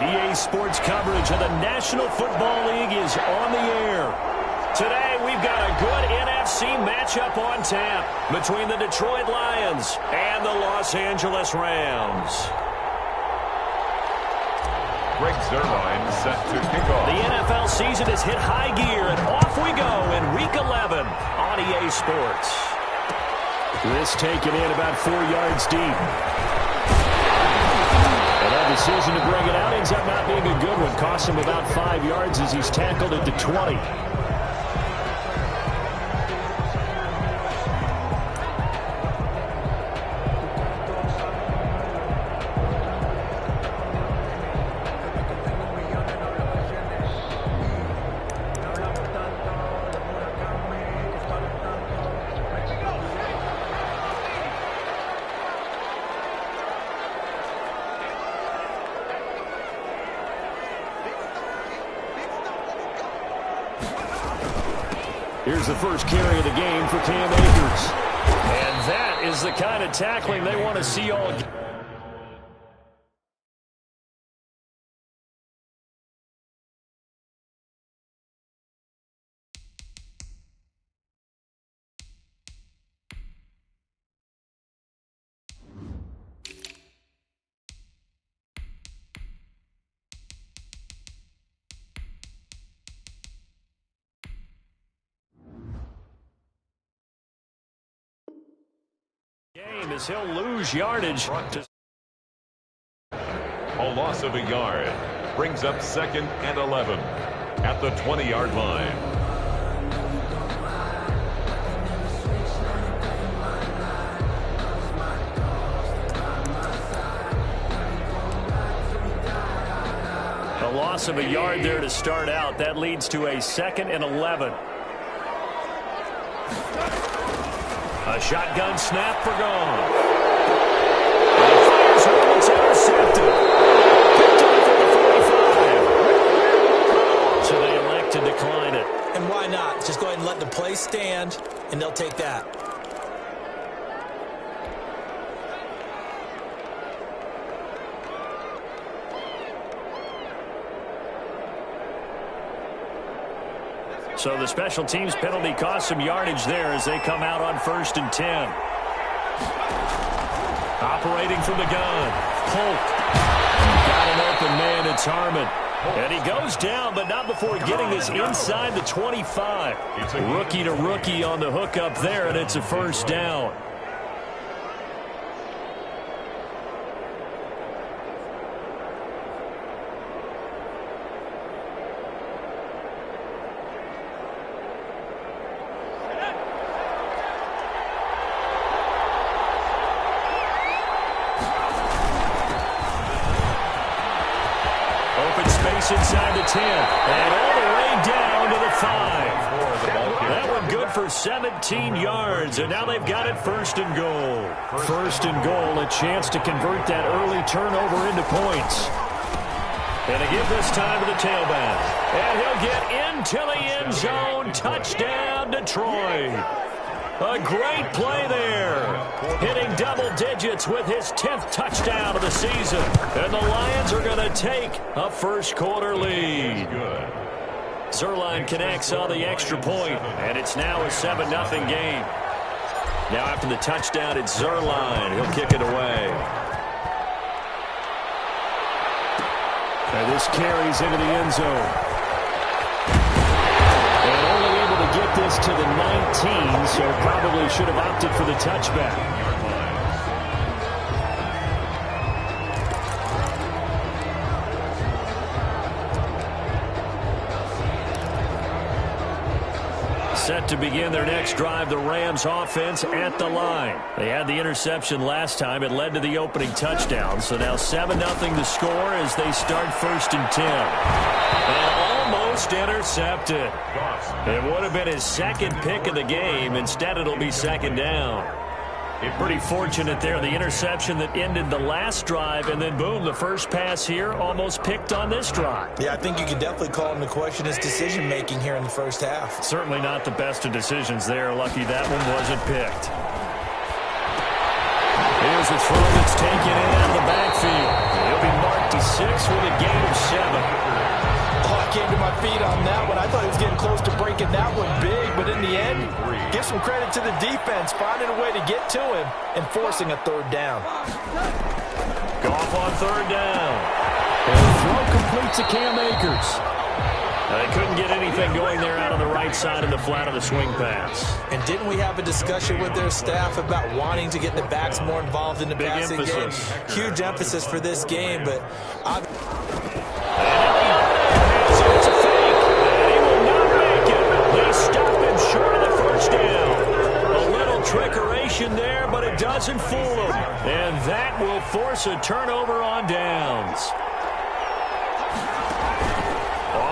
EA Sports coverage of the National Football League is on the air. Today, we've got a good NFC matchup on tap between the Detroit Lions and the Los Angeles Rams. Greg Zuerlein set to kick off. The NFL season has hit high gear, and off we go in Week 11 on EA Sports. This taken in about 4 yards deep. And that decision to bring it out ends up not being a good one. Costs him about 5 yards as he's tackled at the 20. Here's the first carry of the game for Cam Akers. And that is the kind of tackling they want to see all game. As he'll lose yardage. A loss of a yard brings up 2nd and 11 at the 20-yard line. A loss of a yard there to start out. That leads to a 2nd and 11. A shotgun snap for gone. And fires one. It's intercepted. Picked off at the 45. So they elect to decline it. And why not? Just go ahead and let the play stand, and they'll take that. So the special teams penalty cost some yardage there as they come out on 1st and 10. Operating from the gun. Polk. Got an open man. It's Harmon. And he goes down, but not before getting this inside the 25. Rookie to rookie on the hookup there, and it's a first down. Inside the 10, and all the way down to the 5. That one good for 17 yards, and now they've got it 1st and goal. 1st and goal, a chance to convert that early turnover into points. And to give this time to the tailback. And he'll get into the end zone. Touchdown, Detroit. A great play there. Hitting double digits with his 10th touchdown of the season. And the Lions are going to take a first-quarter lead. Zuerlein connects on the extra point, and it's now a 7-0 game. Now after the touchdown, it's Zuerlein. He'll kick it away. And this carries into the end zone. Get this to the 19, so probably should have opted for the touchback. Set to begin their next drive, the Rams offense at the line. They had the interception last time. It led to the opening touchdown. So now 7-0 the score as they start 1st and 10. And almost intercepted. It would have been his 2nd pick of the game. Instead, it'll be 2nd down. Pretty fortunate there. The interception that ended the last drive, and then, boom, the first pass here almost picked on this drive. Yeah, I think you could definitely call him to question his decision-making here in the first half. Certainly not the best of decisions there. Lucky that one wasn't picked. Here's a throw that's taken in out of the backfield. He'll be marked to 6 with a gain of 7. Oh, I came to my feet on that one. I thought he was getting close to breaking that one big, but in the end, give some credit to the defense, finding a way to get to him and forcing a third down. Goff on third down. And the throw complete to Cam Akers. They couldn't get anything going there out on the right side of the flat of the swing pass. And didn't we have a discussion with their staff about wanting to get the backs more involved in the passing game? Huge emphasis for this game, but it's a fake. He will not make it. They stop him short of the first down. A little trickeration there, but it doesn't fool him. And that will force a turnover on downs.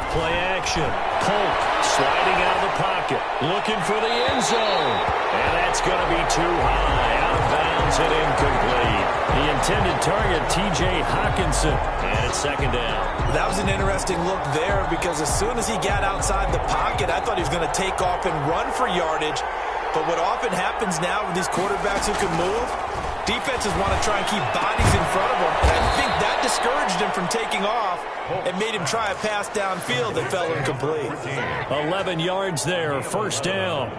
Play action. Polk sliding out of the pocket. Looking for the end zone. And that's going to be too high. Out of bounds and incomplete. The intended target, T.J. Hawkinson. And it's second down. That was an interesting look there because as soon as he got outside the pocket, I thought he was going to take off and run for yardage. But what often happens now with these quarterbacks who can move, defenses want to try and keep bodies in front of them. And I think that discouraged him from taking off and made him try a pass downfield that fell incomplete. 11 yards there, first down.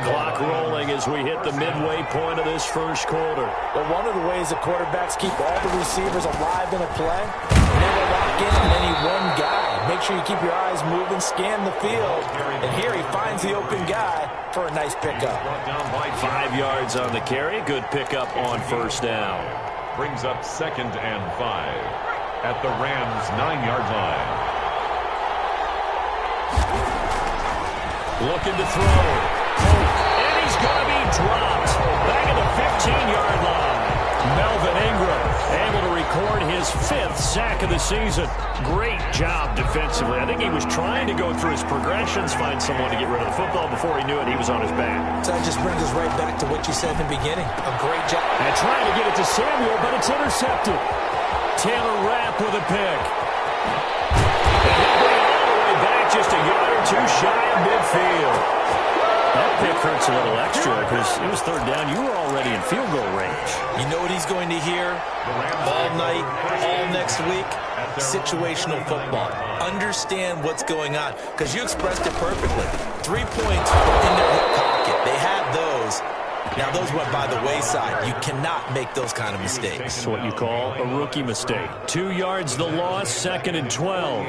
Clock rolling as we hit the midway point of this first quarter. Well, one of the ways that quarterbacks keep all the receivers alive in a play, never lock in on any one guy. Make sure you keep your eyes moving, scan the field, and here he finds the open guy for a nice pickup. 5 yards on the carry, good pickup on first down. Brings up 2nd and 5 at the Rams' 9-yard line. Looking to throw. And he's going to be dropped. Back at the 15-yard line. Melvin Ingram able to record his 5th sack of the season. Great job defensively. I think he was trying to go through his progressions, find someone to get rid of the football. Before he knew it, he was on his back. So that just brings us right back to what you said in the beginning. A great job. And trying to get it to Samuel, but it's intercepted. Taylor Rapp with a pick. And he'll bring it all the way back just a yard or two shy of midfield. That pick hurts a little extra because it was third down. You were already in field goal range. You know what he's going to hear all night, all next week? Situational football. Understand what's going on because you expressed it perfectly. 3 points in their hip pocket. They had those. Now, those went by the wayside. You cannot make those kind of mistakes. That's what you call a rookie mistake. 2 yards the loss, 2nd and 12.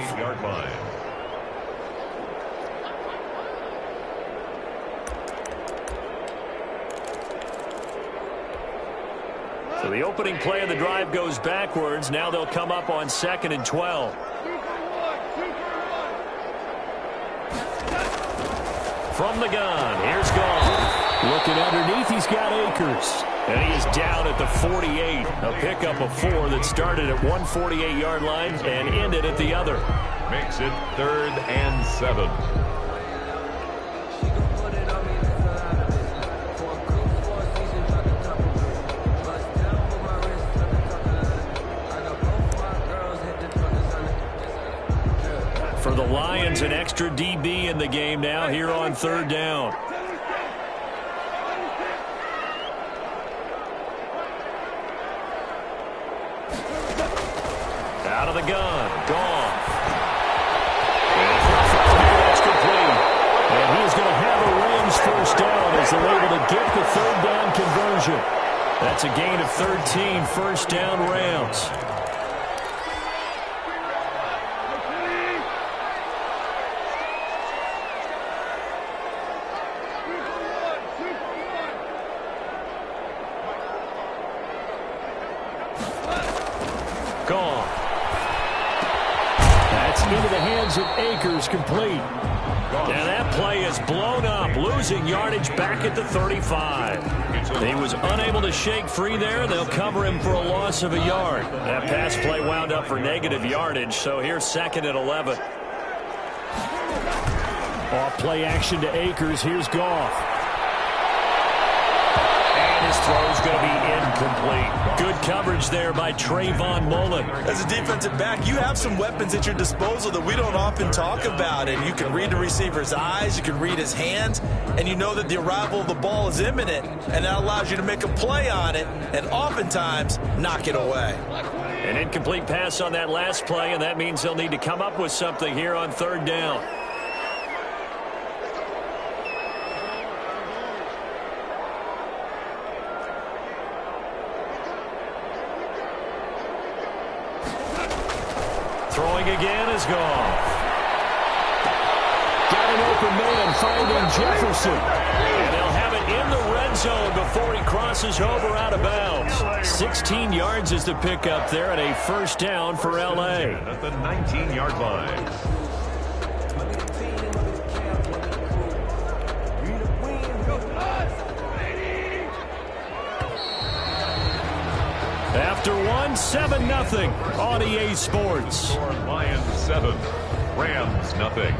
So the opening play of the drive goes backwards. Now they'll come up on 2nd and 12. From the gun, here's Goff. Looking underneath, he's got Akers. And he is down at the 48. A pickup of 4 that started at 148-yard line and ended at the other. Makes it 3rd and 7. For the Lions, an extra DB in the game now here on third down. Out of the gun, Goff. That's complete. And he's going to have a Rams first down as they're able to get the third down conversion. That's a gain of 13, first down Rams. Into the hands of Akers, complete. And that play is blown up, losing yardage back at the 35. He was unable to shake free there. They'll cover him for a loss of a yard. That pass play wound up for negative yardage, so here's 2nd and 11. Off play action to Akers. Here's Goff. And his throw's going to be incomplete. Good coverage there by Trayvon Mullen. As a defensive back, you have some weapons at your disposal that we don't often talk about. And you can read the receiver's eyes, you can read his hands, and you know that the arrival of the ball is imminent, and that allows you to make a play on it and oftentimes knock it away. An incomplete pass on that last play, and that means they'll need to come up with something here on third down. Throwing again is gone. Got an open man finding Jefferson. And they'll have it in the red zone before he crosses over out of bounds. 16 yards is the pickup there, and a first down for L.A. At the 19-yard line. After one, 7-0 on EA Sports. Lions 7, Rams nothing.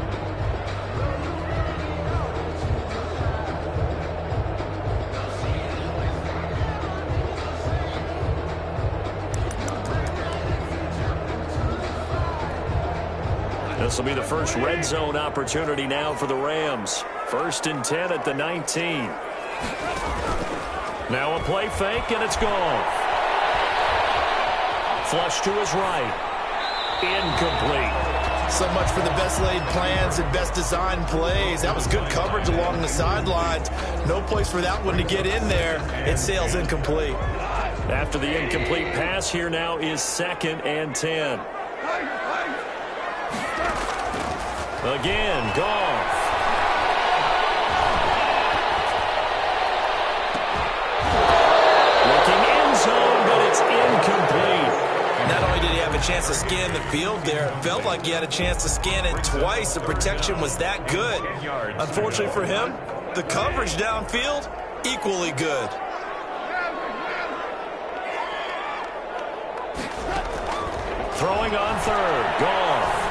This will be the first red zone opportunity now for the Rams. 1st and 10 at the 19. Now a play fake, and it's gone. Flush to his right. Incomplete. So much for the best laid plans and best designed plays. That was good coverage along the sidelines. No place for that one to get in there. It sails incomplete. After the incomplete pass, here now is 2nd and 10. Again, Goff. Looking end zone, but it's incomplete. Not only did he have a chance to scan the field there, it felt like he had a chance to scan it twice. The protection was that good. Unfortunately for him, the coverage downfield, equally good. Throwing on third, Goff.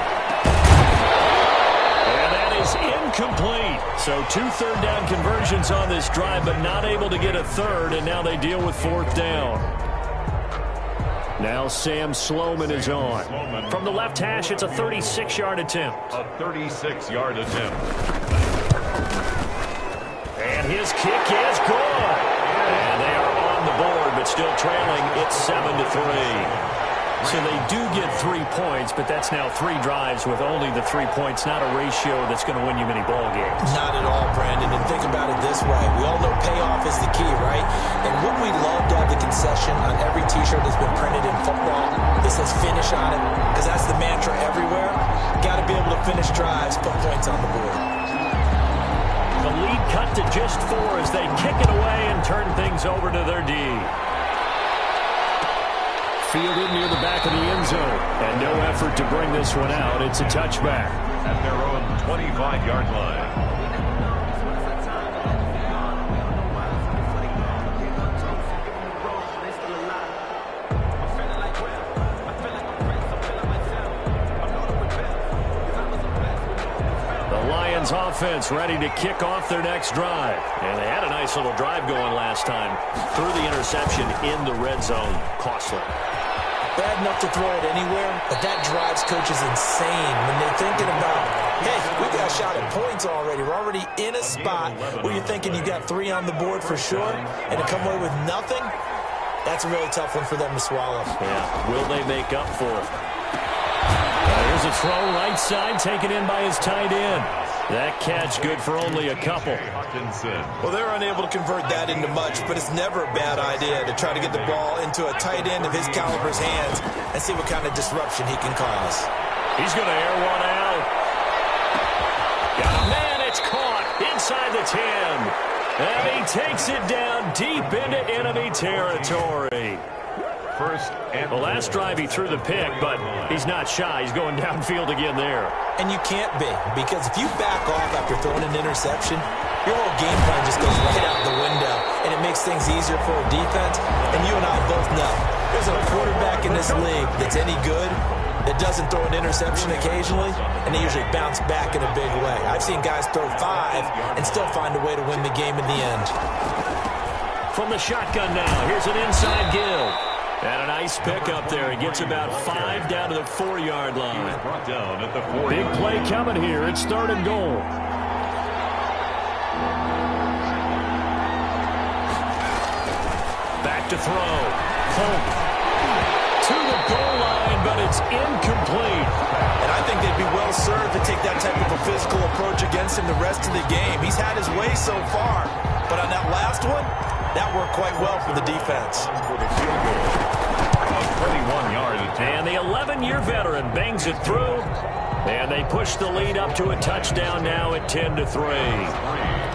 And that is incomplete. So 2 third-down conversions on this drive, but not able to get a third, and now they deal with 4th down. Now Sam Sloman is on. From the left hash, it's a 36-yard attempt. A 36-yard attempt. And his kick is good. And they are on the board, but still trailing. It's 7-3. So they do get 3 points, but that's now 3 drives with only the 3 points, not a ratio that's going to win you many ball games. Not at all, Brandon. And think about it this way. We all know payoff is the key, right? And wouldn't we love to have the concession on every T-shirt that's been printed in football that says finish on it? Because that's the mantra everywhere. Got to be able to finish drives, put points on the board. The lead cut to just 4 as they kick it away and turn things over to their D. Fielded near the back of the end zone. And no effort to bring this one out. It's a touchback. At their own 25-yard line. The Lions offense ready to kick off their next drive. And they had a nice little drive going last time. Threw the interception in the red zone. Costly. Bad enough to throw it anywhere, but that drives coaches insane when they're thinking about, hey, we got a shot at points already. We're already in a spot where you're thinking you got 3 on the board for sure, and to come away with nothing, that's a really tough one for them to swallow. Yeah, will they make up for it? Here's a throw right side taken in by his tight end. That catch good for only a couple. Well, they're unable to convert that into much, but it's never a bad idea to try to get the ball into a tight end of his caliber's hands and see what kind of disruption he can cause. He's going to air one out. Got a man, it's caught inside the 10. And he takes it down deep into enemy territory. The last drive he threw the pick, but he's not shy. He's going downfield again there. And you can't be, because if you back off after throwing an interception, your whole game plan just goes right out the window, and it makes things easier for a defense. And you and I both know there's a quarterback in this league that's any good that doesn't throw an interception occasionally, and they usually bounce back in a big way. I've seen guys throw 5 and still find a way to win the game in the end. From the shotgun now, here's an inside give. And a nice pickup there. He gets about 5 down to the 4-yard line. Brought down at the 4. Big play coming here. It's 3rd and goal. Back to throw. Holt to the goal incomplete. And I think they'd be well served to take that type of a physical approach against him the rest of the game. He's had his way so far, but on that last one, that worked quite well for the defense. 21-yard attempt. And the 11-year veteran bangs it through, and they push the lead up to a touchdown now at 10-3.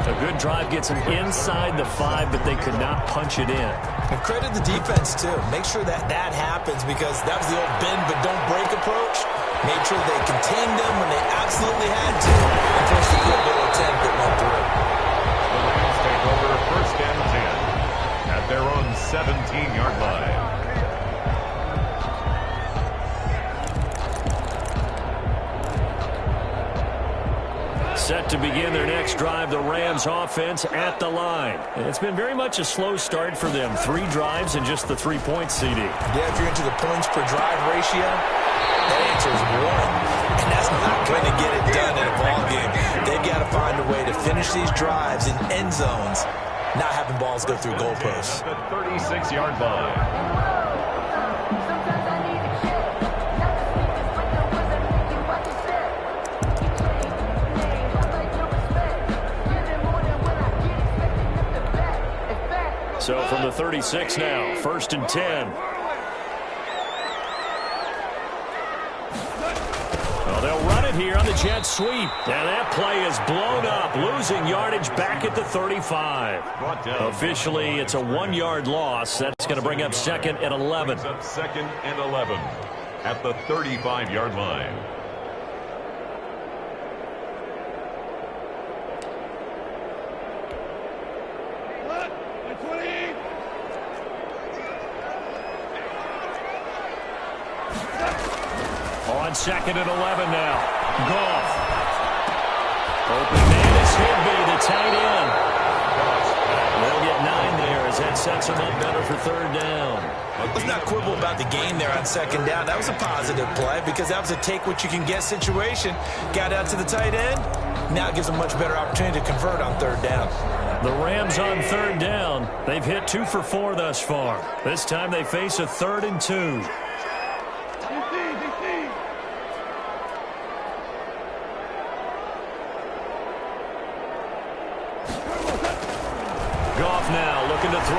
A good drive gets them inside the 5, but they could not punch it in. And credit the defense, too. Make sure that happens, because that was the old bend but don't break approach. Made sure they contained them when they absolutely had to, and forced the field goal attempt that went through. The Rams take over 1st and 10 at their own 17-yard line. Set to begin their next drive, the Rams offense at the line. And it's been very much a slow start for them. 3 drives and just the 3-point CD. Yeah, if you're into the points per drive ratio, that answer is 1. And that's not going to get it done in a ball game. They've got to find a way to finish these drives in end zones, not having balls go through goalposts. The 36-yard line. So from the 36 now, 1st and 10. Well, they'll run it here on the jet sweep. And that play is blown up, losing yardage back at the 35. Officially, it's a 1-yard loss. That's going to bring up 2nd and 11. Up 2nd and 11 at the 35-yard line. On 2nd and 11 now. Goff. Open man is Higby, the tight end. They'll get 9 there as that sets them up better for 3rd down. Let's not quibble about the gain there on 2nd down. That was a positive play because that was a take-what-you-can-get situation. Got out to the tight end. Now it gives them a much better opportunity to convert on 3rd down. The Rams on 3rd down. They've hit 2 for 4 thus far. This time they face a 3rd and 2. Goff now looking to throw.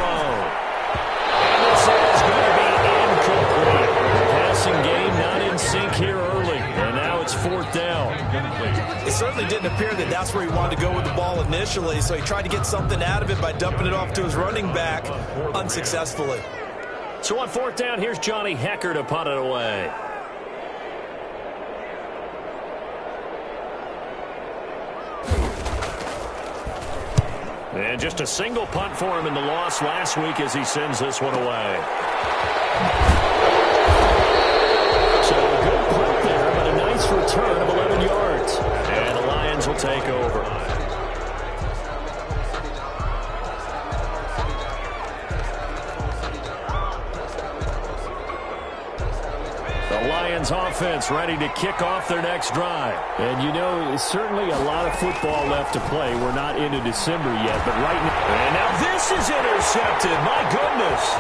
And this is going to be incomplete. Passing game not in sync here early. And now it's 4th down. It certainly didn't appear that that's where he wanted to go with the ball initially, so he tried to get something out of it by dumping it off to his running back unsuccessfully. So on 4th down, here's Johnny Hecker to punt it away. And just a single punt for him in the loss last week as he sends this one away. So a good punt there, but a nice return of 11 yards. And the Lions will take over. The Lions offense ready to kick off their next drive. And you know, certainly a lot of football left to play. We're not into December yet, but right now. And now this is intercepted. My goodness.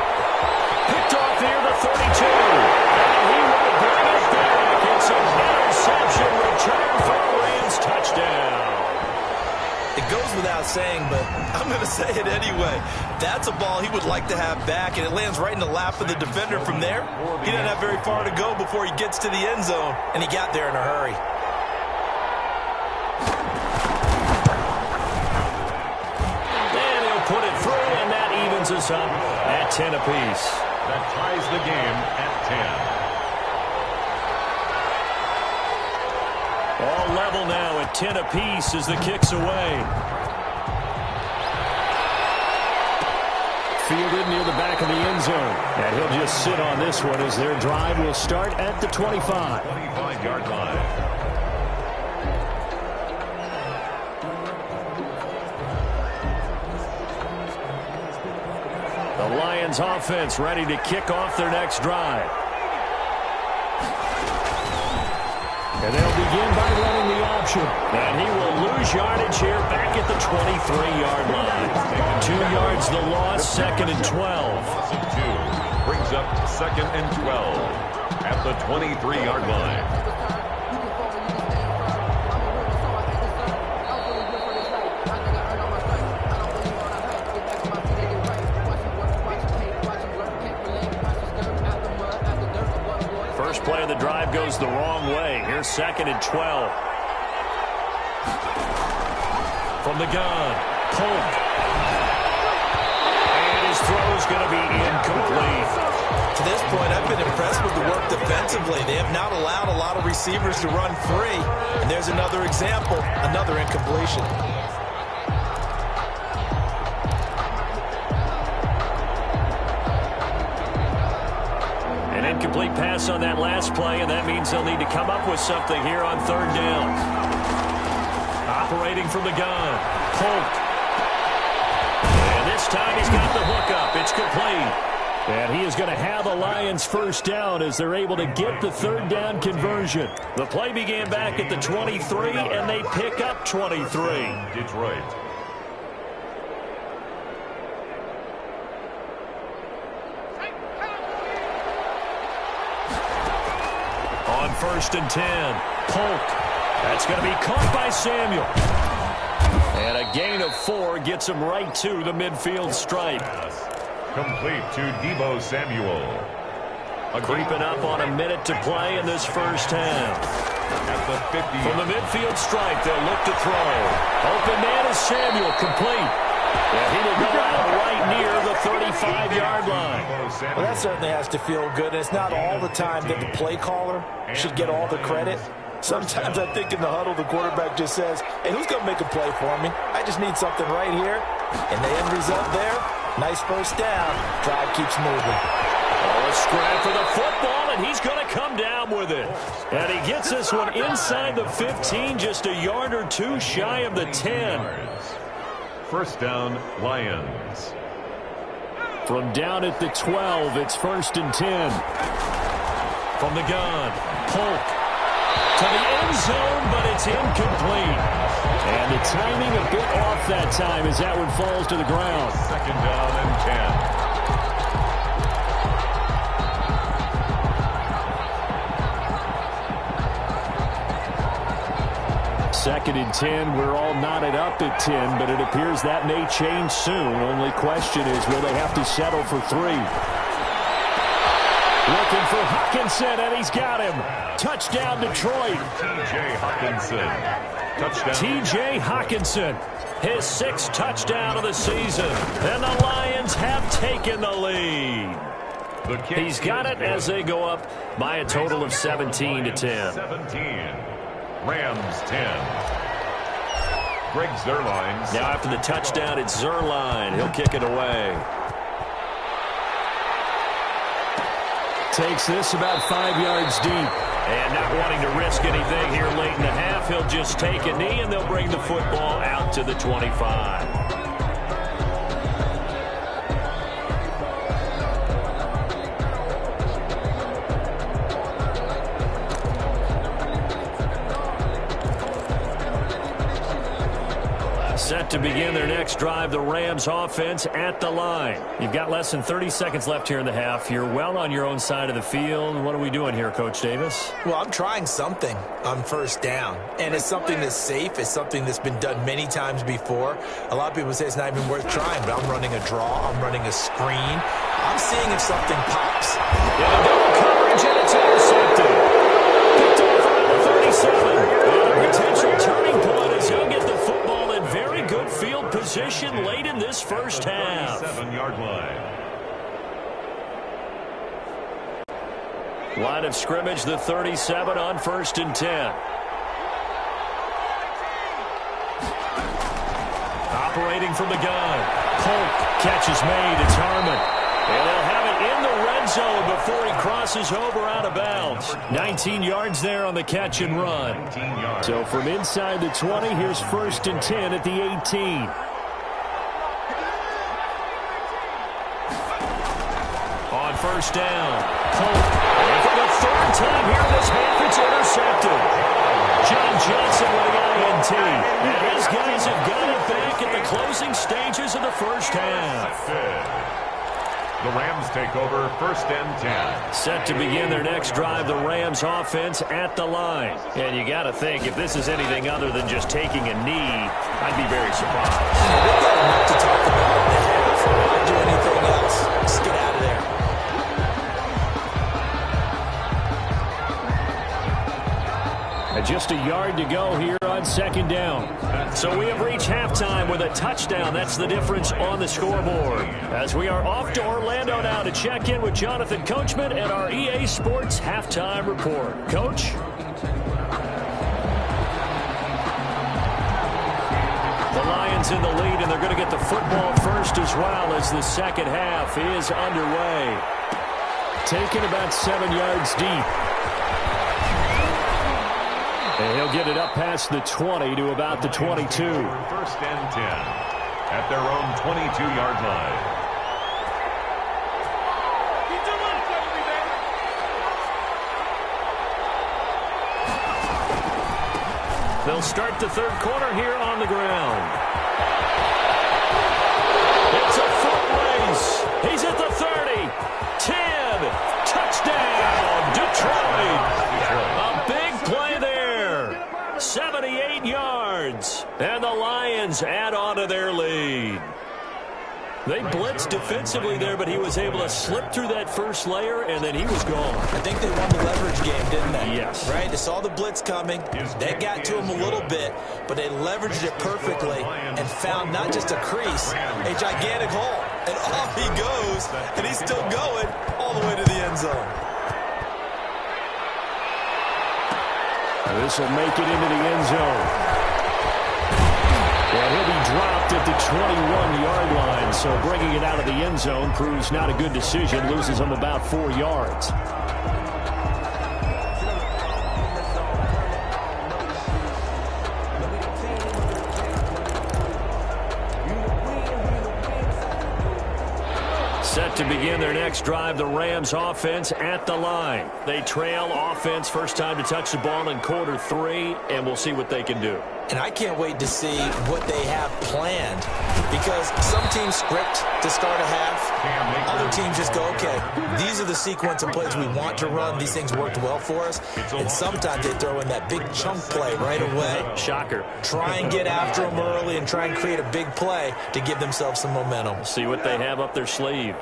Picked off near the 32. And he will bring it back. It's an interception return for a Rams touchdown. It goes without saying, but I'm going to say it anyway. That's a ball he would like to have back, and it lands right in the lap of the defender from there. He doesn't have very far to go before he gets to the end zone, and he got there in a hurry. And he'll put it through, and that evens us up at 10 apiece. That ties the game at 10. All level now at 10 apiece as the kick's away. Fielded near the back of the end zone. And he'll just sit on this one as their drive will start at the 25. 25-yard line. The Lions offense ready to kick off their next drive. And they'll begin by running the option. And he will lose yardage here back at the 23-yard line. 2 yards the loss, 2nd and 12. Loss of 2 brings up 2nd and 12. at the 23-yard line. First play of the drive goes the wrong way. Here's 2nd and 12. From the gun, Polk. And his throw's going to be incomplete. To this point, I've been impressed with the work defensively. They have not allowed a lot of receivers to run free. And there's another example, another incompletion. An incomplete pass on that last play, and that means they'll need to come up with something here on 3rd down. Operating from the gun, Polk. And this time he's got the hook up. It's complete. And he is going to have the Lions first down as they're able to get the 3rd down conversion. The play began back at the 23, and they pick up 23. Detroit. On 1st and 10, Polk. That's going to be caught by Samuel. And a gain of 4 gets him right to the midfield stripe. Complete to Deebo Samuel. Creeping up on a minute to play in this first half. At the 50. From the midfield stripe, they'll look to throw. Open man is Samuel, complete. And he will go out right near the 35-yard line. Well, that certainly has to feel good. It's not all the time that the play caller should get all the credit. Sometimes I think in the huddle, the quarterback just says, hey, who's going to make a play for me? I just need something right here. And the end result there, nice first down. Drive keeps moving. Oh, a scrap for the football, and he's going to come down with it. And he gets this one inside the 15, just a yard or 2 shy of the 10. First down, Lions. From down at the 12, it's 1st and 10. From the gun, Polk. To the end zone, but it's incomplete. And the timing a bit off that time as that one falls to the ground. 2nd down and 10. 2nd and 10, we're all knotted up at 10, but it appears that may change soon. Only question is, will they have to settle for 3? Looking for Hockenson, and he's got him. Touchdown, Detroit. T.J. Hockenson. Touchdown. T.J. Hockenson, his 6th touchdown of the season. And the Lions have taken the lead. He's got it as they go up by a total of 17 to 10. 17. Rams 10. Greg Zuerlein. Now after the touchdown, it's Zuerlein. He'll kick it away. Takes this about 5 yards deep. And not wanting to risk anything here late in the half, he'll just take a knee, and they'll bring the football out to the 25. Set to begin their next drive, the Rams offense at the line. You've got less than 30 seconds left here in the half. You're well on your own side of the field. What are we doing here, Coach Davis? Well, I'm trying something on 1st down, and it's something that's safe. It's something that's been done many times before. A lot of people say it's not even worth trying, but I'm running a draw. I'm running a screen. I'm seeing if something pops. Yeah, double coverage, and it's intercepted. Picked off around the 37. And a potential turning point as he'll get the football in very good field position late in this first half. 37-yard line. Line of scrimmage, the 37 on 1st and 10. Operating from the gun. Polk, catch is made. It's Harmon. And they'll have it in the red zone before he crosses over out of bounds. 19 yards there on the catch and run. So from inside the 20, here's 1st and 10 at the 18. On 1st down, Polk. And for the 3rd time here this half, it's intercepted. John Johnson with the INT. And his guys have got it back at the closing stages of the first half. The Rams take over 1st and 10. Set to begin their next drive, the Rams offense at the line. And you got to think, if this is anything other than just taking a knee, I'd be very surprised. They've got enough to talk about in the half. Why do anything else? Just get out of there. And just a yard to go here on 2nd down. So we have reached halftime with a touchdown. That's the difference on the scoreboard. As we are off to Orlando now to check in with Jonathan Coachman and our EA Sports halftime report. Coach? The Lions in the lead, and they're going to get the football first as well as the second half is underway. Taken about 7 yards deep. And he'll get it up past the 20 to about the 22. 1st and 10 at their own 22-yard line. They'll start the third quarter here on the ground. It's a foot race. He's at the 30. 10. Touchdown, Detroit. A big play there. 78 yards. And the Lions add on to their lead. They blitzed defensively there, but he was able to slip through that first layer, and then he was gone. I think they won the leverage game, didn't they? Yes. Right? They saw the blitz coming. They got to him a little bit, but they leveraged it perfectly and found not just a crease, a gigantic hole. And off he goes, and he's still going all the way to the end zone. This will make it into the end zone. And he'll be dropped at the 21-yard line, so bringing it out of the end zone proves not a good decision. Loses him about 4 yards. Set to begin their next drive, the Rams offense at the line. They trail offense, first time to touch the ball in quarter 3, and we'll see what they can do. And I can't wait to see what they have planned, because some teams script to start a half. Other teams just go, okay, these are the sequence of plays we want to run. These things worked well for us. And sometimes they throw in that big chunk play right away. Shocker. Try and get after them early and try and create a big play to give themselves some momentum. See what they have up their sleeve.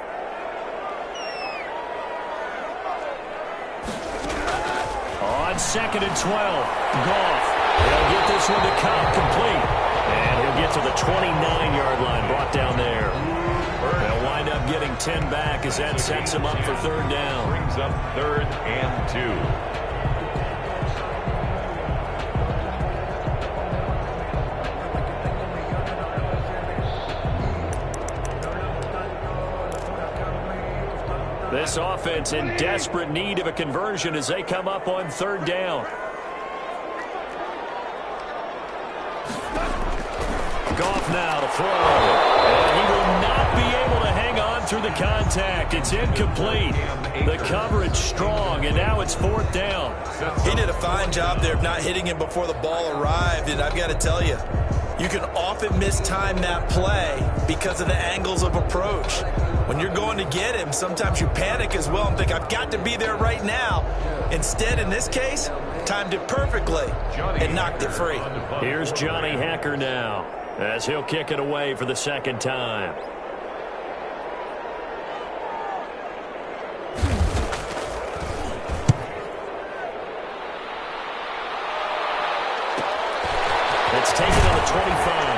On 2nd and 12, Goff. He'll get this one to Cobb complete. And he'll get to the 29-yard line, brought down there. They'll wind up getting 10 back as that sets him up for 3rd down. Brings up 3rd and 2. This offense in desperate need of a conversion as they come up on 3rd down. Goff now to throw. And he will not be able to hang on through the contact. It's incomplete. The coverage strong, and now it's 4th down. He did a fine job there of not hitting him before the ball arrived, and I've got to tell you, you can often mistime that play because of the angles of approach. When you're going to get him, sometimes you panic as well and think, I've got to be there right now. Instead, in this case, timed it perfectly and knocked it free. Here's Johnny Hacker now, as he'll kick it away for the 2nd time. It's taken on the 25.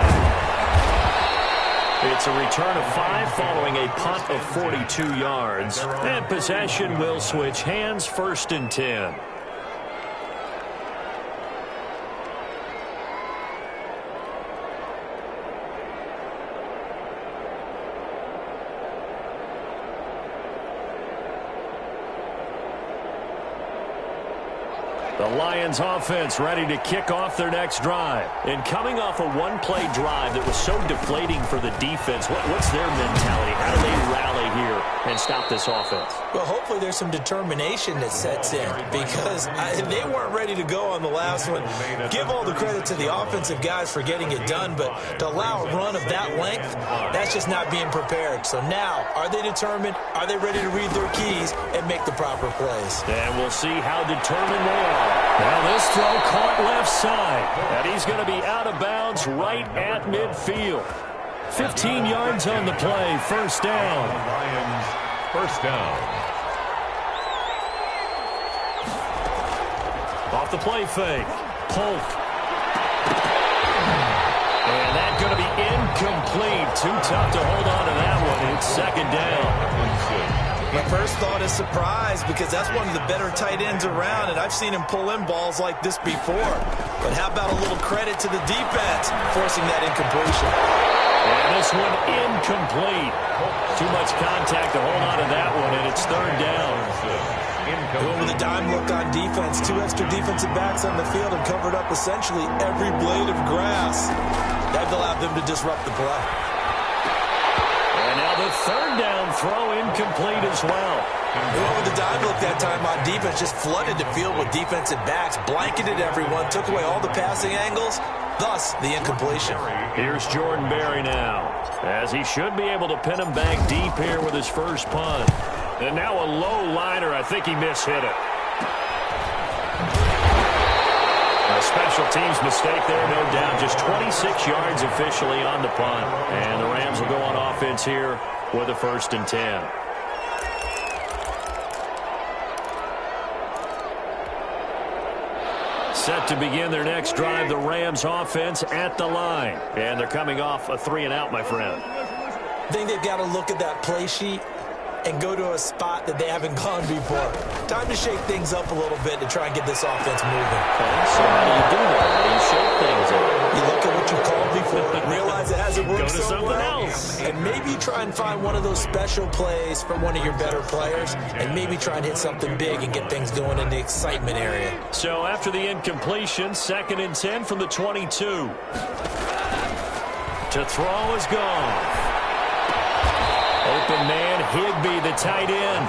It's a return of 5 following a punt of 42 yards. And possession will switch hands, 1st and 10. The Lions offense ready to kick off their next drive. And coming off a one-play drive that was so deflating for the defense, what's their mentality? How do they rally here and stop this offense? Well, hopefully there's some determination that sets in because they weren't ready to go on the last one. Give all the credit to the offensive guys for getting it done, but to allow a run of that length, that's just not being prepared. So now, are they determined? Are they ready to read their keys and make the proper plays? And we'll see how determined they are. Now this throw caught left side, and he's going to be out of bounds right at midfield. 15 yards on the play, first down. Lions, first down. Off the play fake, Polk. And that's going to be incomplete. Too tough to hold on to that one. It's second down. My first thought is surprise because that's one of the better tight ends around, and I've seen him pull in balls like this before. But how about a little credit to the defense forcing that incompletion? And this one incomplete. Too much contact to hold on to that one, and it's third down. Going with a dime look on defense. Two extra defensive backs on the field and covered up essentially every blade of grass. That allowed them to disrupt the play. And now the third down throw incomplete as well. Going with the dime look that time on defense, just flooded the field with defensive backs, blanketed everyone, took away all the passing angles, thus the incompletion. Here's Jordan Berry now, as he should be able to pin him back deep here with his first punt. And now a low liner. I think he mishit it. A special teams mistake there, no doubt. Just 26 yards officially on the punt. And the Rams will go on offense here with a 1st and 10. Set to begin their next drive, the Rams offense at the line. And they're coming off a 3-and-out, my friend. I think they've got to look at that play sheet and go to a spot that they haven't gone before. Time to shake things up a little bit to try and get this offense moving. Okay, so how do you do that? How do you shake things up? You look at what you called before, realize it hasn't worked Go to so something well, else. and maybe try and find one of those special plays from one of your better players, and maybe try and hit something big and get things going in the excitement area. So after the incompletion, 2nd and 10 from the 22. To throw is gone. Open man, Higbee, the tight end.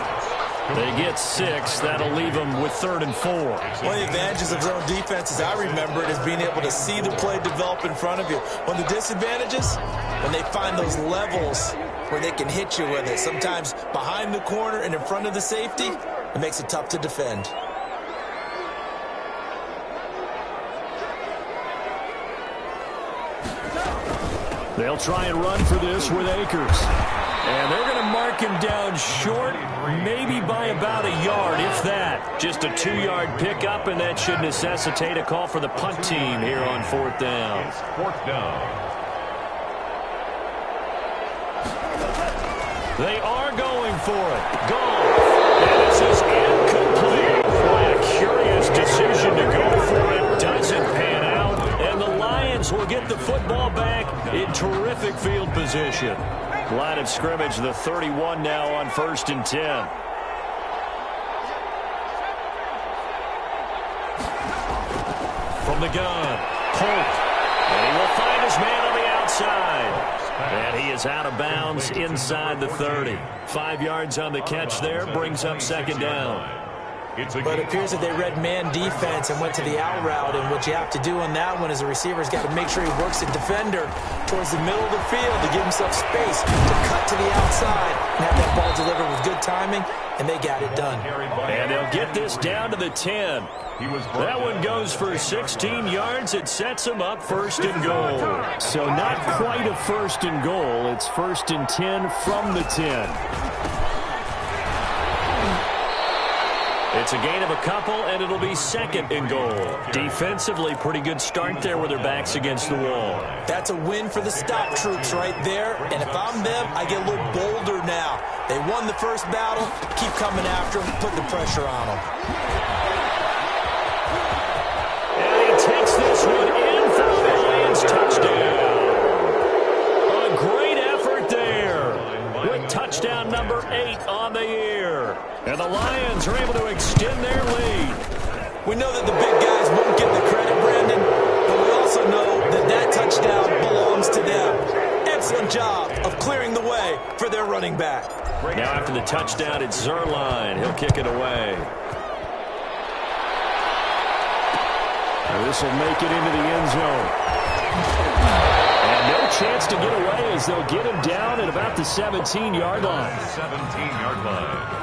They get 6. That'll leave them with 3rd and 4. One of the advantages of zone defense, as I remember it, is being able to see the play develop in front of you. One of the disadvantages, when they find those levels where they can hit you with it, sometimes behind the corner and in front of the safety, it makes it tough to defend. They'll try and run for this with Akers. And they're going to mark him down short, maybe by about a yard, if that. Just a 2-yard pickup, and that should necessitate a call for the punt team here on 4th down. It's 4th down. They are going for it. Goal. And this is incomplete. Boy, a curious decision to go for it. Doesn't pan out. And the Lions will get the football back in terrific field position. Line of scrimmage, the 31 now on 1st and 10. From the gun, Polk. And he will find his man on the outside. And he is out of bounds inside the 30. 5 yards on the catch there, brings up 2nd down. But it appears that they read man defense and went to the out route, and what you have to do on that one is the receiver's got to make sure he works the defender towards the middle of the field to give himself space to cut to the outside and have that ball delivered with good timing, and they got it done. And they'll get this down to the 10. That one goes for 16 yards. It sets him up 1st and goal. So not quite a 1st and goal. It's 1st and 10 from the 10. It's a gain of a couple, and it'll be 2nd and goal. Defensively, pretty good start there with their backs against the wall. That's a win for the stop troops right there, and if I'm them, I get a little bolder now. They won the first battle, keep coming after them, put the pressure on them. And he takes this one in for the Lions touchdown. A great effort there with touchdown number 8 on the year. And the Lions are able to extend their lead. We know that the big guys won't get the credit, Brandon, but we also know that that touchdown belongs to them. Excellent job of clearing the way for their running back. Now after the touchdown, it's Zerline. He'll kick it away. This will make it into the end zone. And no chance to get away as they'll get him down at about the 17-yard line. 17-yard line.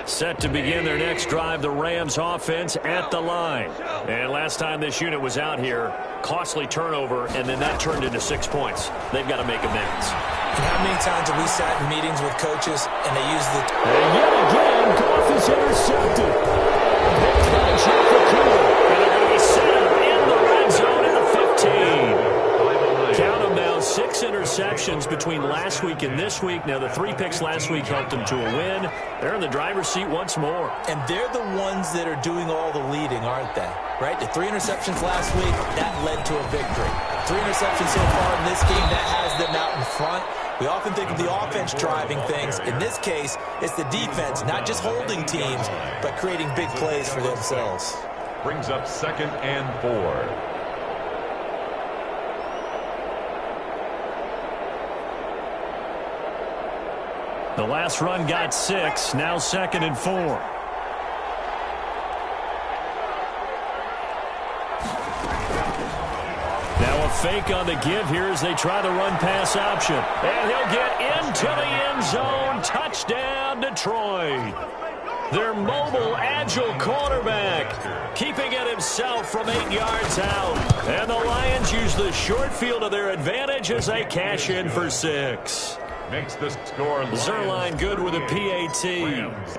Set to begin their next drive, the Rams offense at the line. And last time this unit was out here, costly turnover, and then that turned into 6 points. They've got to make amends. And how many times have we sat in meetings with coaches and they use the... And yet again, Goff is intercepted. Picked by Jefferson. And they're going to be set up in the red zone at the 15. Count them now, 6 interceptions between last week and this week. Now, the 3 picks last week helped them to a win. They're in the driver's seat once more. And they're the ones that are doing all the leading, aren't they? Right? The 3 interceptions last week, that led to a victory. 3 interceptions so far in this game, that has them out in front. We often think of the offense driving things. In this case, it's the defense, not just holding teams, but creating big plays for themselves. Brings up 2nd and 4. The last run got 6, now 2nd and 4. Now a fake on the give here as they try the run-pass option. And he'll get into the end zone. Touchdown, Detroit. Their mobile, agile quarterback keeping it himself from 8 yards out. And the Lions use the short field to their advantage as they cash in for 6. Makes the score. Zerline good with a PAT.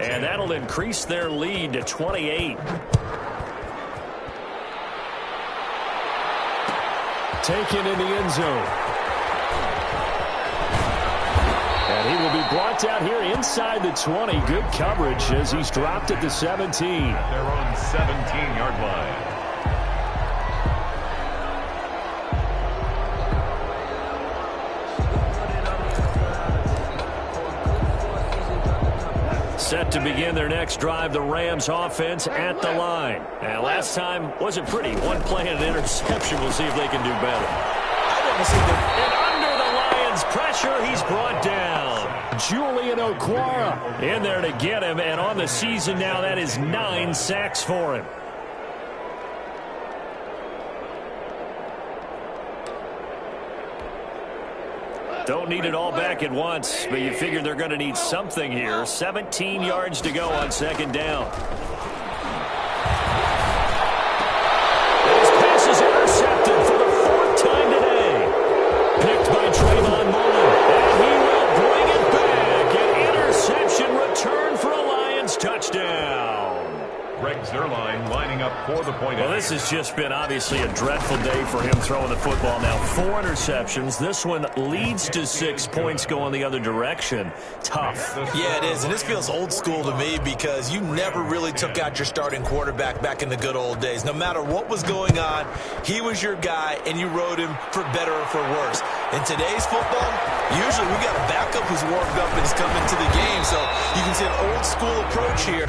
And that'll increase their lead to 28. Taken in the end zone. And he will be brought down here inside the 20. Good coverage as he's dropped at the 17. They're on 17-yard line. Set to begin their next drive, the Rams offense at the line. And last time wasn't pretty. One play and an interception. We'll see if they can do better. I want to see them. And under the Lions' pressure, he's brought down. Julian Okwara in there to get him. And on the season now, that is 9 sacks for him. Don't need it all back at once, but you figure they're going to need something here. 17 yards to go on 2nd down. His pass is intercepted for the 4th time today. Picked by Trayvon Mullen, and he will bring it back. An interception return for a Lions touchdown. Greg Zerline lining up for the point. Well, this has just been obviously a dreadful day for him throwing the football. Now 4 interceptions. This one leads to 6 points going the other direction. Tough. Yeah, it is. And this feels old school to me because you never really took out your starting quarterback back in the good old days. No matter what was going on, he was your guy, and you rode him for better or for worse. In today's football, usually we got a backup who's warmed up and is coming to the game. So you can see an old school approach here.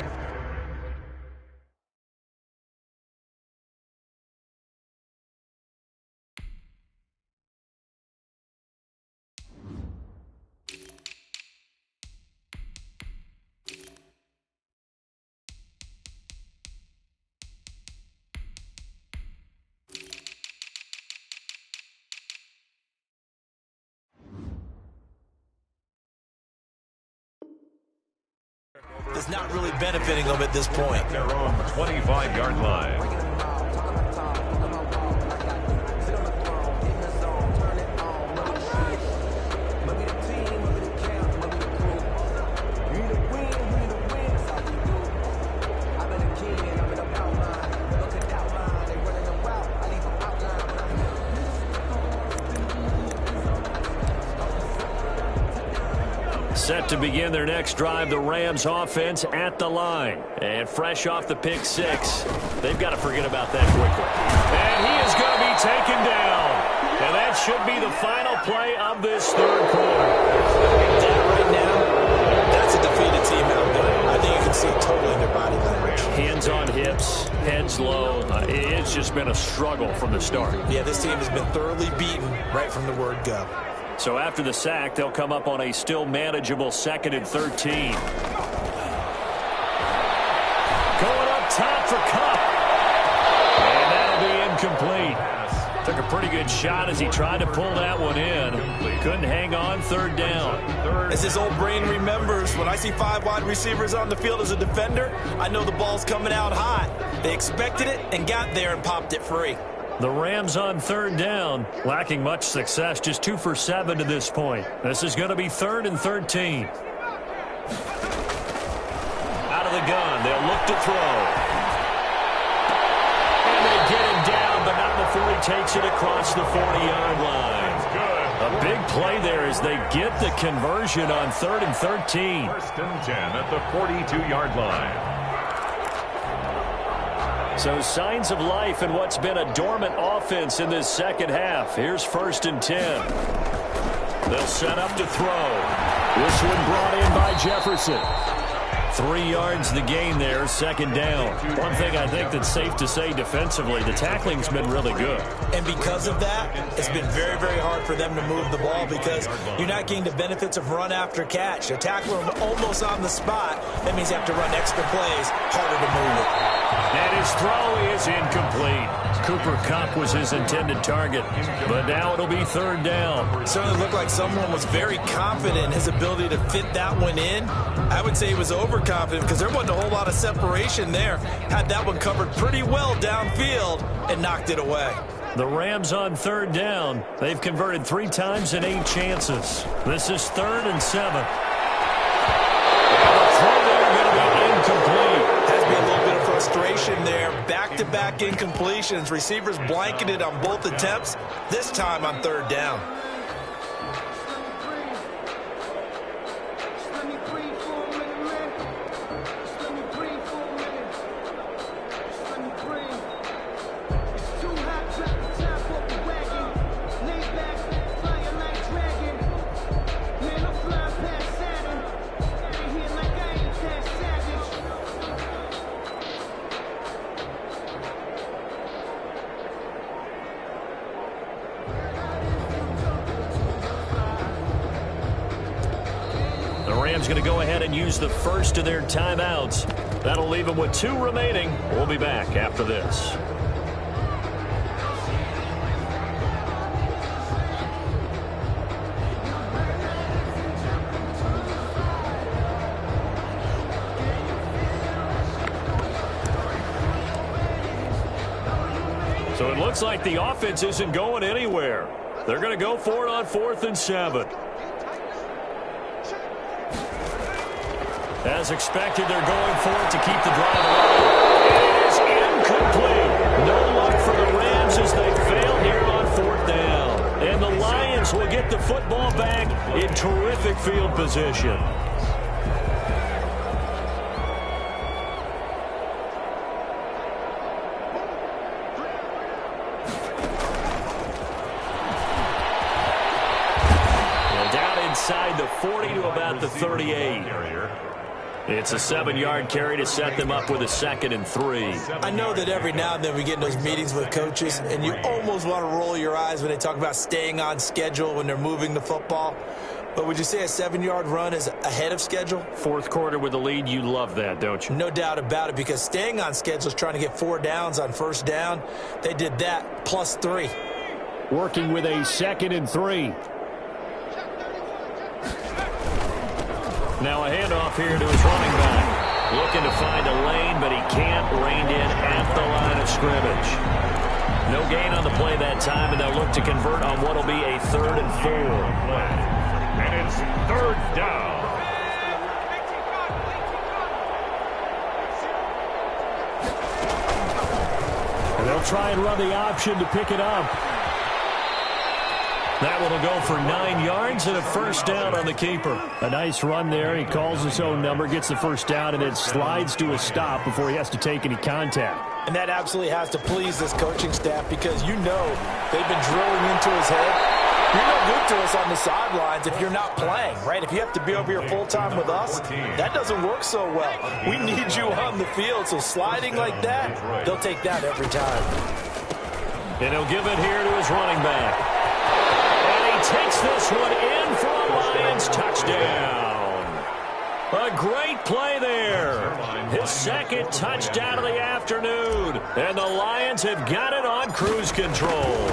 It's not really benefiting them at this point. Their own 25-yard line. Set to begin their next drive, the Rams offense at the line. And fresh off the pick six, they've got to forget about that quickly. And he is going to be taken down. And that should be the final play of this third quarter. That right now, that's a defeated team out there. I think you can see it totally in their body language. Hands on hips, heads low. It's just been a struggle from the start. Yeah, this team has been thoroughly beaten right from the word go. So after the sack, they'll come up on a still manageable 2nd and 13. Going up top for Kupp. And that'll be incomplete. Took a pretty good shot as he tried to pull that one in. Couldn't hang on, 3rd down. As his old brain remembers, when I see 5 wide receivers on the field as a defender, I know the ball's coming out hot. They expected it and got there and popped it free. The Rams on 3rd down, lacking much success, just 2 for 7 to this point. This is going to be 3rd and 13. Out of the gun, they'll look to throw. And they get him down, but not before he takes it across the 40-yard line. A big play there as they get the conversion on 3rd and 13. 1st and 10 at the 42-yard line. So signs of life in what's been a dormant offense in this second half. Here's 1st and 10. They'll set up to throw. This one brought in by Jefferson. 3 yards the gain there, 2nd down. One thing I think that's safe to say defensively, the tackling's been really good. And because of that, it's been very, very hard for them to move the ball because you're not getting the benefits of run after catch. They tackle them almost on the spot. That means you have to run extra plays, harder to move it. And his throw is incomplete. Cooper Kupp was his intended target, but now it'll be 3rd down. It certainly looked like someone was very confident in his ability to fit that one in. I would say he was overconfident because there wasn't a whole lot of separation there. Had that one covered pretty well downfield and knocked it away. The Rams on 3rd down. They've converted 3 times in 8 chances. This is 3rd and 7. The throw there going to be incomplete. Has been a little bit of frustration there. Back-to-back incompletions. Receivers blanketed on both attempts, this time on 3rd down. Going to go ahead and use the first of their timeouts. That'll leave them with 2 remaining. We'll be back after this. So it looks like the offense isn't going anywhere. They're going to go for it on 4th and 7. As expected, they're going for it to keep the drive alive. It is incomplete. No luck for the Rams as they fail here on 4th down. And the Lions will get the football back in terrific field position. Well, down inside the 40 to about the 38. It's a 7-yard carry to set them up with a 2nd and 3. I know that every now and then we get in those meetings with coaches, and you almost want to roll your eyes when they talk about staying on schedule when they're moving the football. But would you say a 7-yard run is ahead of schedule? 4th quarter with the lead, you love that, don't you? No doubt about it, because staying on schedule is trying to get 4 downs on 1st down. They did that plus 3. Working with a 2nd and 3. Now a handoff here to his running back. Looking to find a lane, but he can't. Reined in at the line of scrimmage. No gain on the play that time, and they'll look to convert on what will be a 3rd and 4. And it's 3rd down. And they'll try and run the option to pick it up. That one will go for 9 yards and a first down on the keeper. A nice run there. He calls his own number, gets the first down, and then slides to a stop before he has to take any contact. And that absolutely has to please this coaching staff because you know they've been drilling into his head. You're no good to us on the sidelines if you're not playing, right? If you have to be over here full-time with us, that doesn't work so well. We need you on the field, so sliding like that, they'll take that every time. And he'll give it here to his running back. And he takes this one in for a Lions touchdown. A great play there. His second touchdown of the afternoon. And the Lions have got it on cruise control.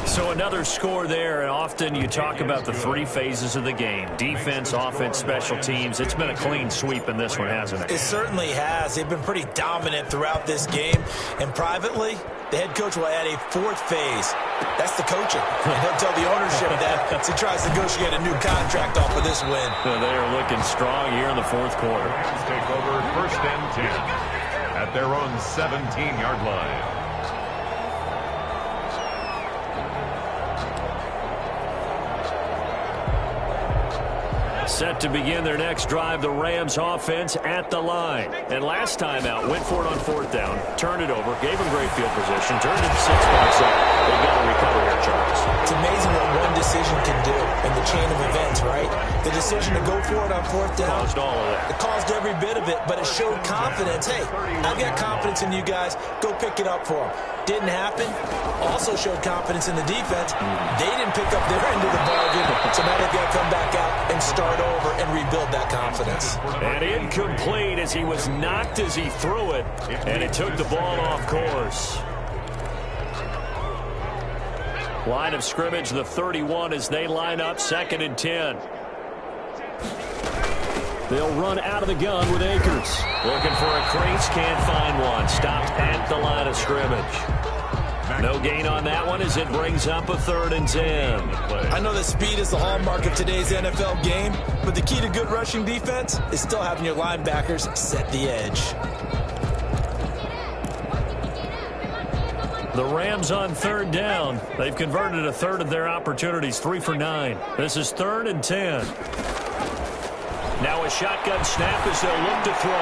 So another score there, and often you talk about the 3 phases of the game. Defense, offense, special teams. It's been a clean sweep in this one, hasn't it? It certainly has. They've been pretty dominant throughout this game. And privately, the head coach will add a 4th phase. That's the coaching. And he'll tell the ownership that as he tries to negotiate a new contract off of this win. So they are looking strong here in the 4th quarter. Let's take over 1st and 10 at their own 17-yard line. Set to begin their next drive, the Rams offense at the line. And last time out, went for it on 4th down, turned it over, gave them great field position, turned it 6 points up. They've got to recover here, Charles. It's amazing what one decision can do in the chain of events, right? The decision to go for it on 4th down. Caused all of that. It caused every bit of it, but it showed confidence. Hey, I've got confidence in you guys. Go pick it up for them. Didn't happen. Also showed confidence in the defense. They didn't pick up their end of the bargain, so now they've got to come back out and start over and rebuild that confidence. And incomplete as he was knocked as he threw it, and it took the ball off course. Line of scrimmage, the 31, as they line up 2nd and 10. They'll run out of the gun with Akers. Looking for a crease, can't find one. Stopped at the line of scrimmage. No gain on that one as it brings up a 3rd and 10. I know that speed is the hallmark of today's NFL game, but the key to good rushing defense is still having your linebackers set the edge. The Rams on 3rd down. They've converted a 1/3 of their opportunities, 3 for 9. This is 3rd and 10. Now a shotgun snap as they'll look to throw.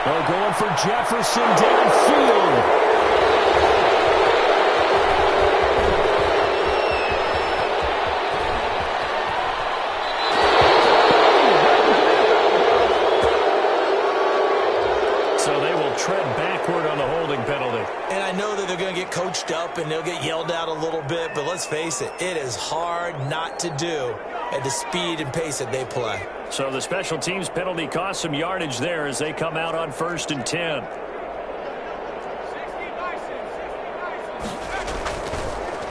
They're going for Jefferson downfield. Tread backward on the holding penalty. And I know that they're going to get coached up and they'll get yelled at a little bit, but let's face it, it is hard not to do at the speed and pace that they play. So the special teams penalty cost some yardage there as they come out on 1st and 10.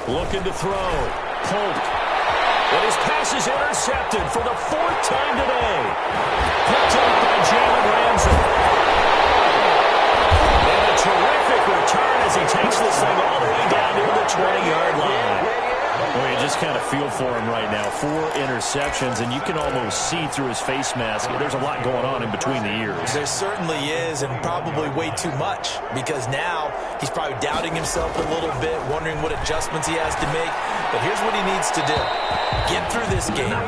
Looking to throw. Holt. And his pass is intercepted for the 4th time today. Picked up by Jalen Ramsey. And a terrific return as he takes this thing all the way down to the 20-yard line. Well, you just kind of feel for him right now. 4 interceptions, and you can almost see through his face mask. There's a lot going on in between the ears. There certainly is, and probably way too much, because now he's probably doubting himself a little bit, wondering what adjustments he has to make. But here's what he needs to do. Get through this game.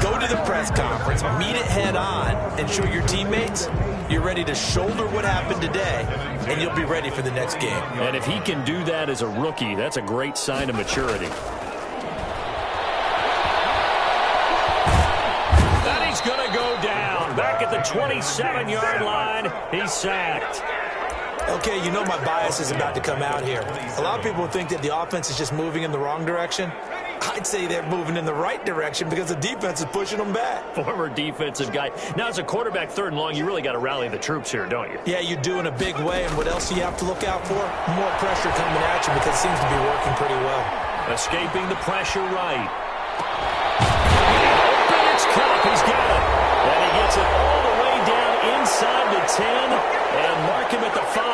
Go to the press conference, meet it head on, and show your teammates you're ready to shoulder what happened today, and you'll be ready for the next game. And if he can do that as a rookie, that's a great sign of maturity. And he's going to go down. Back at the 27-yard line, he's sacked. Okay, you know my bias is about to come out here. A lot of people think that the offense is just moving in the wrong direction. I'd say they're moving in the right direction because the defense is pushing them back. Former defensive guy. Now, as a quarterback 3rd and long, you really got to rally the troops here, don't you? Yeah, you do in a big way. And what else do you have to look out for? More pressure coming at you because it seems to be working pretty well. Escaping the pressure right. Open, it's Cup. He's got it. And he gets it all the way down inside the 10 and mark him at the 5.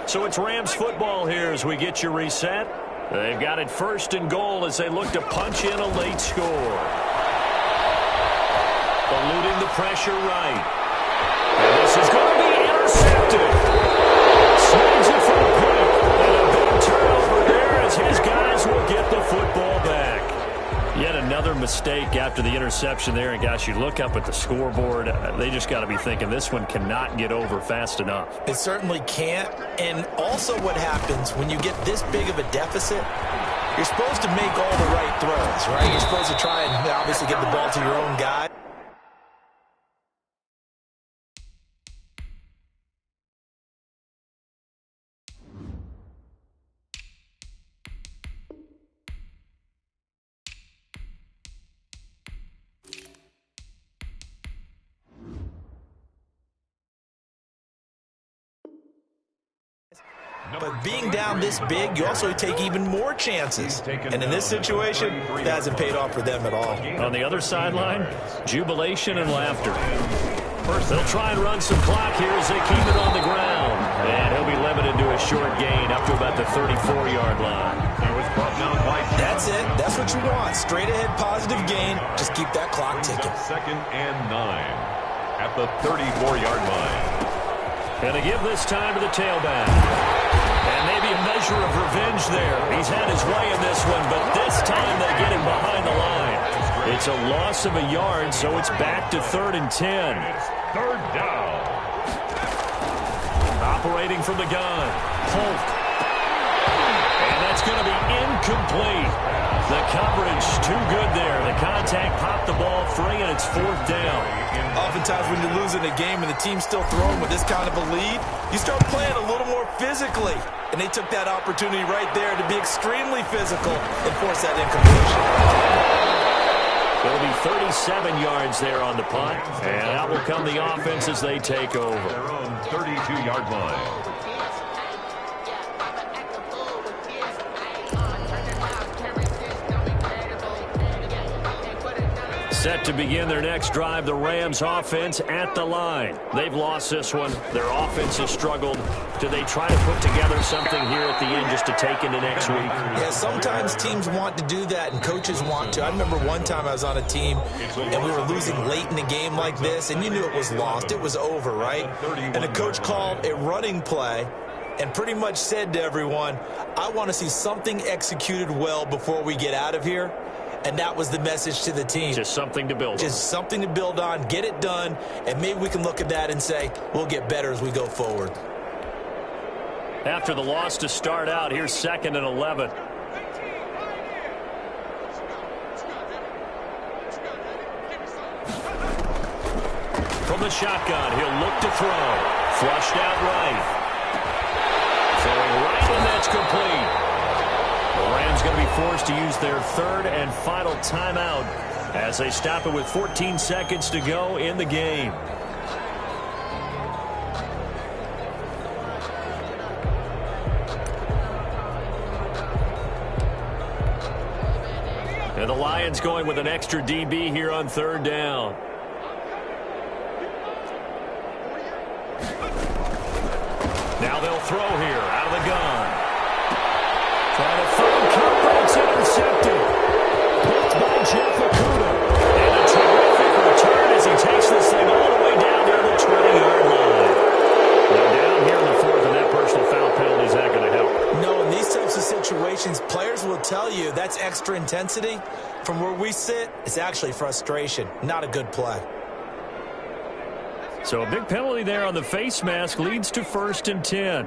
So it's Rams football here as we get you reset. They've got it first and goal as they look to punch in a late score. Eluding the pressure right. And this is going to be intercepted. Snags it for a pick. And a big turnover there as his guys will get the football back. Yet another mistake after the interception there. And, gosh, you look up at the scoreboard. They just got to be thinking this one cannot get over fast enough. It certainly can't. And also what happens when you get this big of a deficit, you're supposed to make all the right throws, right? You're supposed to try and obviously get the ball to your own guy. But being down this big, you also take even more chances. And in this situation, that hasn't paid off for them at all. On the other sideline, jubilation and laughter. First, they'll try and run some clock here as they keep it on the ground. And he'll be limited to a short gain up to about the 34-yard line. That's it. That's what you want. Straight ahead positive gain. Just keep that clock ticking. 2nd and 9 at the 34-yard line. And to give this time to the tailback. And maybe a measure of revenge there. He's had his way in this one, but this time they get him behind the line. It's a loss of a yard, so it's back to 3rd and 10. It's 3rd down. Operating from the gun. Holt. And that's going to be incomplete. The coverage too good there. The contact popped the ball free, and it's 4th down. Oftentimes when you're losing a game and the team's still throwing with this kind of a lead, you start playing a little more physically. And they took that opportunity right there to be extremely physical and force that incompletion. There'll be 37 yards there on the punt, and out will come the offense as they take over. Their own 32-yard line. Set to begin their next drive, the Rams offense at the line. They've lost this one. Their offense has struggled. Do they try to put together something here at the end just to take into next week? Yeah, sometimes teams want to do that and coaches want to. I remember one time I was on a team and we were losing late in a game like this, and you knew it was lost. It was over, right? And the coach called a running play and pretty much said to everyone, I want to see something executed well before we get out of here. And that was the message to the team. Just something to build on. Just something to build on, get it done, and maybe we can look at that and say, we'll get better as we go forward. After the loss to start out, here's 2nd and 11. From the shotgun, he'll look to throw. Flushed out right. Throwing right, and that's complete. The Rams going to be forced to use their 3rd and final timeout as they stop it with 14 seconds to go in the game. And the Lions going with an extra DB here on 3rd down. Now they'll throw here out of the gun. Trying to throw, but it's intercepted. Picked by Jeff Okuda. And a terrific return as he takes this thing all the way down near the 20-yard line. Now down here in the 4th, and that personal foul penalty is not going to help. No, in these types of situations, players will tell you that's extra intensity. From where we sit, it's actually frustration. Not a good play. So a big penalty there on the face mask leads to 1st and 10.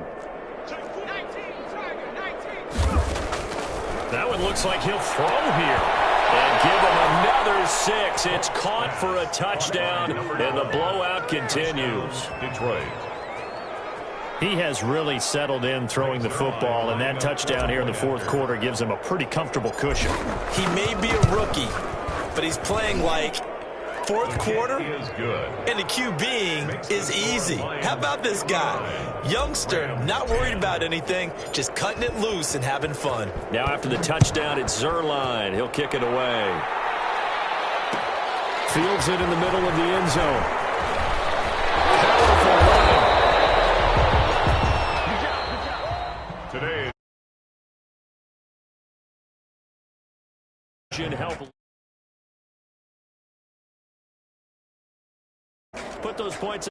That one looks like he'll throw here. And give him another 6. It's caught for a touchdown, and the blowout continues. Detroit. He has really settled in throwing the football, and that touchdown here in the 4th quarter gives him a pretty comfortable cushion. He may be a rookie, but he's playing like 4th quarter, and the QBing is easy. How about this guy? Youngster, not worried about anything, just cutting it loose and having fun. Now after the touchdown, it's Zerline. He'll kick it away. Fields it in the middle of the end zone. Powerful running. Today. points.